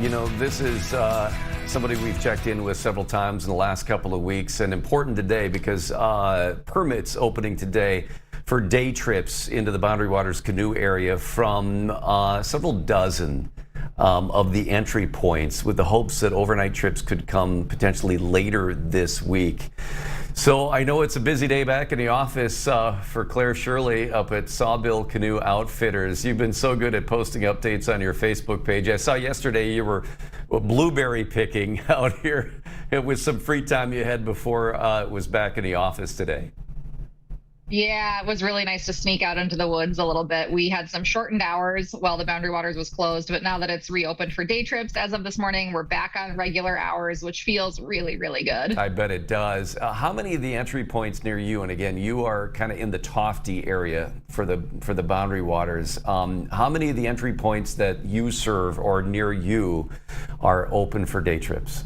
You know, this is somebody we've checked in with several times in the last couple of weeks, and important today because permits opening today for day trips into the Boundary Waters canoe area from several dozen of the entry points, with the hopes that overnight trips could come potentially later this week. So I know it's a busy day back in the office for Clare Shirley up at Sawbill Canoe Outfitters. You've been so good at posting updates on your Facebook page. I saw yesterday you were blueberry picking out here with some free time you had before it was back in the office today. Yeah, it was really nice to sneak out into the woods a little bit. We had some shortened hours while the Boundary Waters was closed, but now that it's reopened for day trips as of this morning, we're back on regular hours, which feels really, really good. I bet it does. How many of the entry points near you, and again, you are kind of in the Tofty area for the Boundary Waters, how many of the entry points that you serve or near you are open for day trips?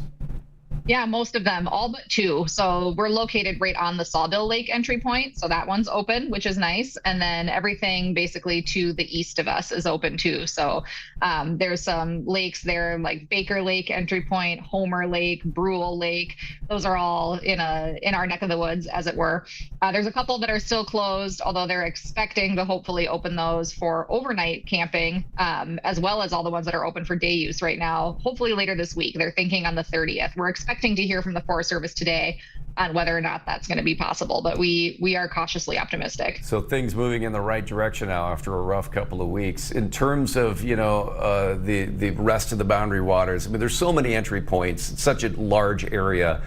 Yeah, most of them, all but two. So we're located right on the Sawbill Lake entry point. So that one's open, which is nice. And then everything basically to the east of us is open too. So there's some lakes there like Baker Lake entry point, Homer Lake, Brule Lake. Those are all in our neck of the woods, as it were. There's a couple that are still closed, although they're expecting to hopefully open those for overnight camping, as well as all the ones that are open for day use right now, hopefully later this week. They're thinking on the 30th. We're expecting to hear from the Forest Service today on whether or not that's going to be possible, but we are cautiously optimistic. So things moving in the right direction now after a rough couple of weeks. In terms of, the rest of the Boundary Waters, I mean, there's so many entry points, it's such a large area.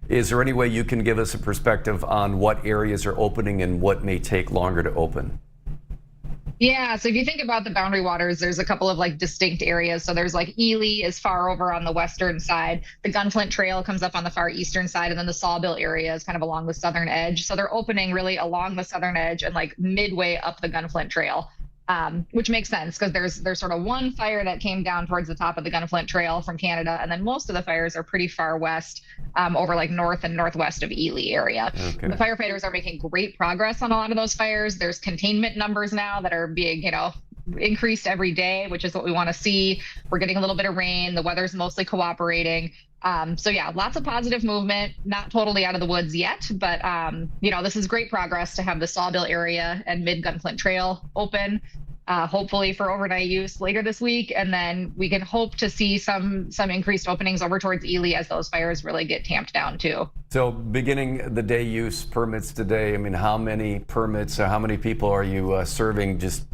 Is there any way you can give us a perspective on what areas are opening and what may take longer to open? Yeah, so if you think about the Boundary Waters, there's a couple of like distinct areas. So there's like Ely is far over on the western side. The Gunflint Trail comes up on the far eastern side, and then the Sawbill area is kind of along the southern edge. So they're opening really along the southern edge and like midway up the Gunflint Trail, which makes sense because there's sort of one fire that came down towards the top of the Gunflint Trail from Canada, and then most of the fires are pretty far west, over like north and northwest of Ely area. Okay. The firefighters are making great progress on a lot of those fires. There's containment numbers now that are being, increased every day, which is what we want to see. We're getting a little bit of rain. The weather's mostly cooperating. So yeah, lots of positive movement, not totally out of the woods yet, but this is great progress to have the Sawbill area and mid Gunflint Trail open, hopefully for overnight use later this week. And then we can hope to see some increased openings over towards Ely as those fires really get tamped down too. So beginning the day use permits today, I mean, how many permits, how many people are you serving just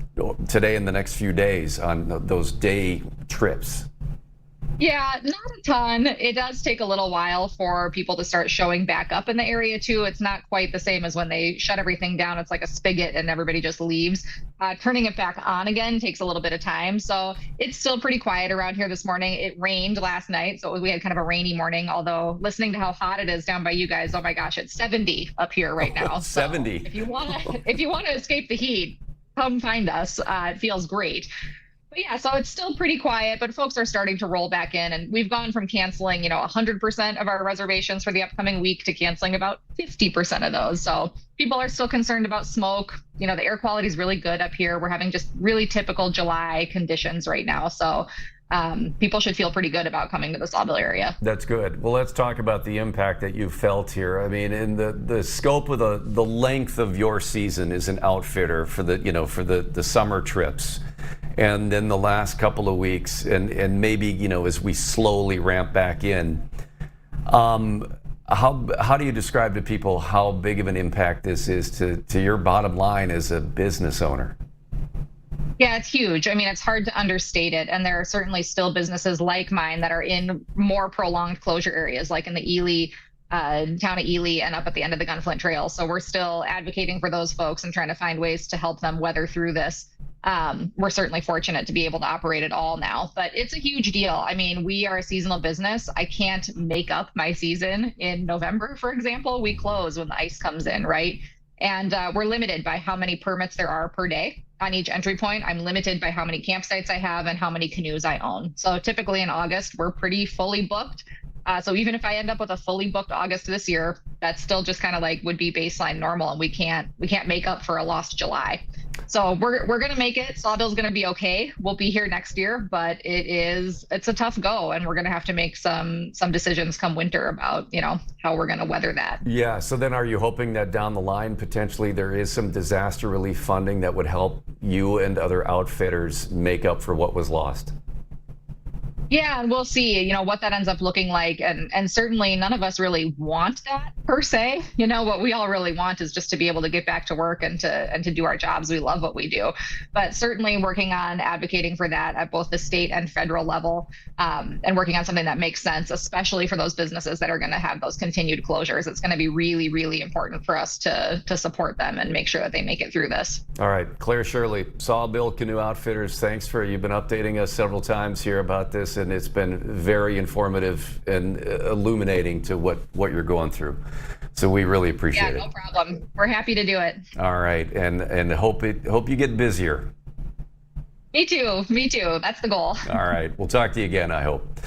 today and the next few days on those day trips? Yeah, not a ton. It does take a little while for people to start showing back up in the area too. It's not quite the same as when they shut everything down. It's like a spigot and everybody just leaves. Turning it back on again takes a little bit of time. So it's still pretty quiet around here this morning. It rained last night, so we had kind of a rainy morning, although listening to how hot it is down by you guys, oh my gosh, it's 70 up here right now. 70. So if you want to escape the heat, come find us. It feels great. But yeah, so it's still pretty quiet, but folks are starting to roll back in, and we've gone from canceling, 100% of our reservations for the upcoming week to canceling about 50% of those. So people are still concerned about smoke. The air quality is really good up here. We're having just really typical July conditions right now. So people should feel pretty good about coming to the Sawbill area. That's good. Well, let's talk about the impact that you've felt here. I mean, in the scope of the length of your season as an outfitter for the summer trips, and then the last couple of weeks, and maybe as we slowly ramp back in, how do you describe to people how big of an impact this is to your bottom line as a business owner? Yeah, it's huge. I mean, it's hard to understate it. And there are certainly still businesses like mine that are in more prolonged closure areas, like in the Ely, town of Ely and up at the end of the Gunflint Trail. So we're still advocating for those folks and trying to find ways to help them weather through this. We're certainly fortunate to be able to operate it all now, but it's a huge deal. I mean, we are a seasonal business. I can't make up my season in November, for example. We close when the ice comes in, right? And we're limited by how many permits there are per day on each entry point. I'm limited by how many campsites I have and how many canoes I own. So typically in August, we're pretty fully booked. So even if I end up with a fully booked August this year, that's still just kind of like would be baseline normal, and we can't make up for a lost July. So we're gonna make it. Sawbill's gonna be okay. We'll be here next year, but it's a tough go, and we're gonna have to make some decisions come winter about how we're gonna weather that. Yeah. So then, are you hoping that down the line potentially there is some disaster relief funding that would help you and other outfitters make up for what was lost? Yeah, and we'll see, what that ends up looking like. And certainly none of us really want that per se. What we all really want is just to be able to get back to work and to do our jobs. We love what we do. But certainly working on advocating for that at both the state and federal level, and working on something that makes sense, especially for those businesses that are going to have those continued closures. It's going to be really, really important for us to support them and make sure that they make it through this. All right, Clare Shirley, Sawbill Canoe Outfitters, you've been updating us several times here about this, and it's been very informative and illuminating to what you're going through. So we really appreciate it. Yeah, no problem. We're happy to do it. All right, and hope you get busier. Me too. That's the goal. All right, we'll talk to you again, I hope.